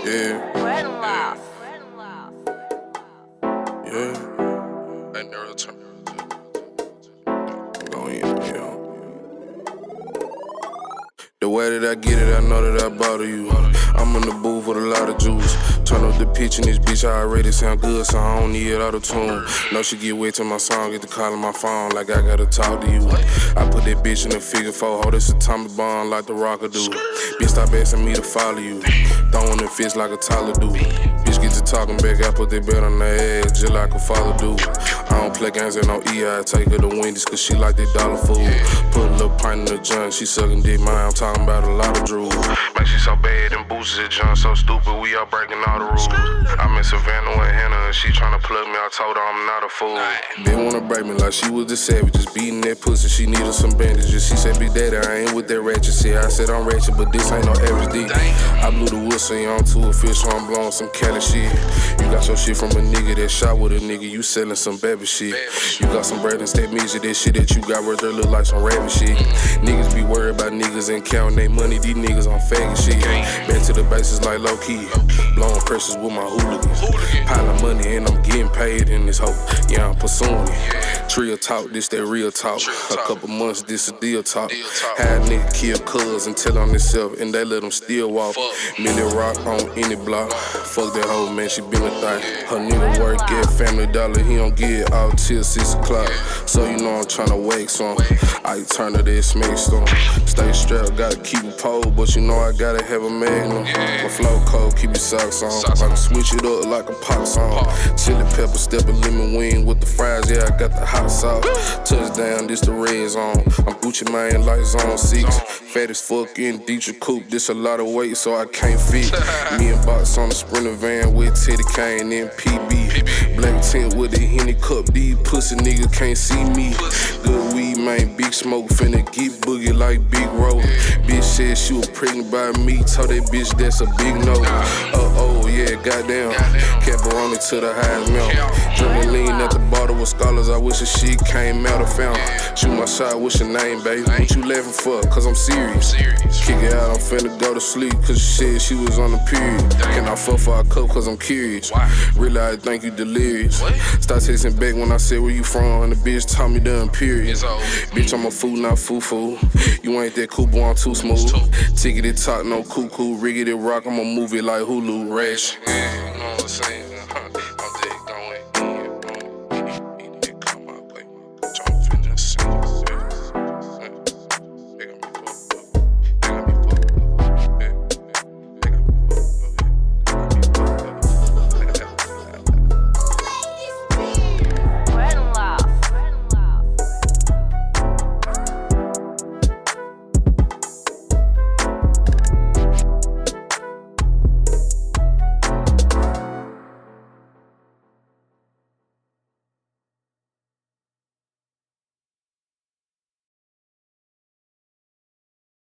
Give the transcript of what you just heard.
Yeah. Yeah. That never return. Go in, yeah. The way that I get it, I know that I bother you. I'm in the booth with a lot of juice. Turn up the pitch in this bitch, I already sound good, so I don't need auto-tune. Know she get wet till my song get to calling my phone like I gotta talk to you. I put that bitch in the figure four, hold this atomic bomb like the rocker do. Bitch, stop asking me to follow you. Throwing the fist like a toddler do. Bitch, get to talking back, I put that bet on her ass just like a father do. I don't play games at no EI, I take her to Wendy's cause she like that dollar food. Put a little pint in the junk, she sucking dick, mine, I'm talking about a lot of drool. Man, she so bad and boosted at junk, so stupid, we all breaking all the rules. I'm in Savannah with Hannah and she tryna plug me, I told her I'm not a fool. Didn't wanna break me like she was the savage, just beating that pussy, she needed some bandages. She said, Big Daddy, I ain't with that ratchet shit. I said, I'm ratchet, but this ain't no average D. I blew the whistle, you on to a fish, so I'm blowing some Cali shit. You got your shit from a nigga that shot with a nigga, you selling some baby shit. You got some bread and state music, that shit that you got worth there look like some rabbit shit. Niggas be worried about niggas and counting their money, these niggas on faggot shit. Back to the bases like low key, blowing pressures with my hooligans. Piling money and I'm getting paid in this hoe, yeah, I'm pursuing it. Trio talk, this that real talk. A couple months, this a deal talk. Had a nigga kill cuz and tell on himself, and they let him still walk. Millie rock on any block. Fuck that hoe, man, she been a thing. Her nigga work at Family Dollar, he don't get it out till 6 o'clock. So you know I'm tryna wake some. I turn to this smack storm. Stay strapped, gotta keep a pole, but you know I gotta have a magnum. My flow cold, keep your socks on. I can switch it up like a pop song. Chili pepper, step a lemon wing with the fries, yeah, I got the hot sauce. Touchdown, this the red zone. I'm Gucci Mane like zone 6. Fat as fuck in Dietrich Coupe, this a lot of weight, so I can't fit. Me and Box on the Sprinter van with Teddy Kane and PB. Black tent with a Henny cup, these pussy niggas can't see me. Good weed, man, big smoke, finna get boogie like Big Roll. Bitch said she was pregnant by me, told that bitch that's a big no. Oh, yeah, goddamn. Caparoni to the highest milk. Drinking lean at the bottle with scholars, I wish the shit came out of fountain. Shoot my shot, what's your name, baby? What you laughing for? Cause I'm serious. Kick it out, I'm finna go to sleep, cause she said she was on the period. Can I fuck for a cup, cause I'm curious? Really, I think you delirious. Start texting back when I said where you from, and the bitch taught me the period. Bitch, I'm a fool, not foo-foo. You ain't that cool, boy, I'm too smooth. Tickety talk, no cuckoo. Riggedy rock, I'ma move it like Hulu. Ratchet.